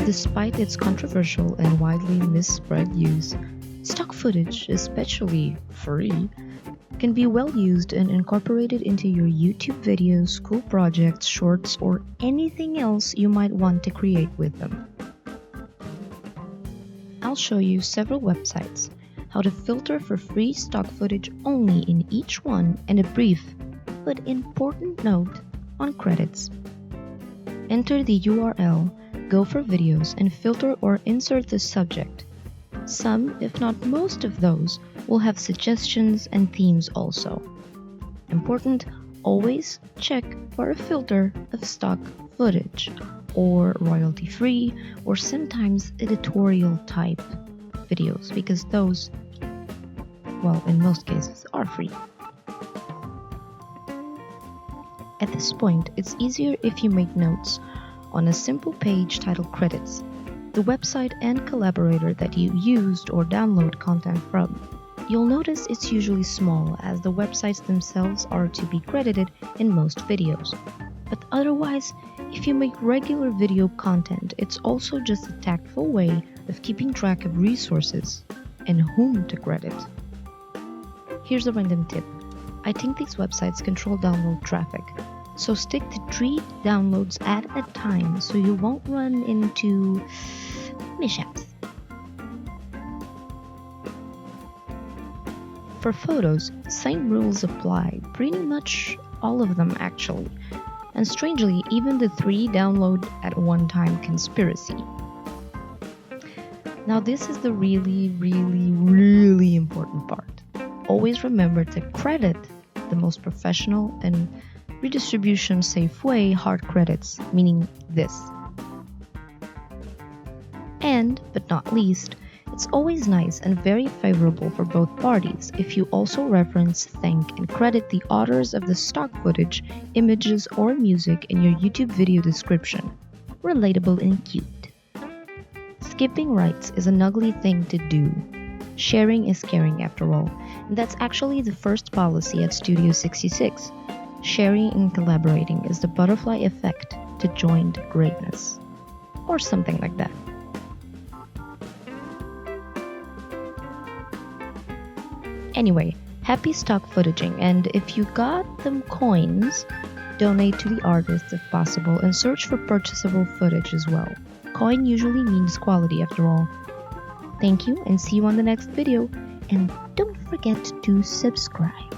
Despite its controversial and widely misspread use, stock footage, especially free, can be well used and incorporated into your YouTube videos, school projects, shorts, or anything else you might want to create with them. I'll show you several websites, how to filter for free stock footage only in each one, and a brief but important note on credits. Enter the URL, go for videos, and filter or insert the subject. Some, if not most of those, will have suggestions and themes also. Important, always check for a filter of stock footage, or royalty-free, or sometimes editorial type videos, because those, well, in most cases, are free. At this point, it's easier if you make notes on a simple page titled Credits, the website and collaborator that you used or download content from. You'll notice it's usually small, as the websites themselves are to be credited in most videos. But otherwise, if you make regular video content, it's also just a tactful way of keeping track of resources and whom to credit. Here's a random tip. I think these websites control download traffic, so stick to 3 downloads at a time so you won't run into mishaps. For photos, same rules apply, pretty much all of them actually, and strangely, even the 3 download at one time conspiracy. Now this is the really important part. Always remember to credit the most professional and redistribution safe way hard credits, meaning this. And, but not least, it's always nice and very favorable for both parties if you also reference, thank, and credit the authors of the stock footage, images, or music in your YouTube video description. Relatable and cute. Skipping rights is an ugly thing to do. Sharing is caring after all, and that's actually the first policy at Studio 66. Sharing and collaborating is the butterfly effect to joined greatness. Or something like that. Anyway, happy stock footaging, and if you got them coins, donate to the artists if possible and search for purchasable footage as well. Coin usually means quality after all. Thank you and see you on the next video, and don't forget to subscribe.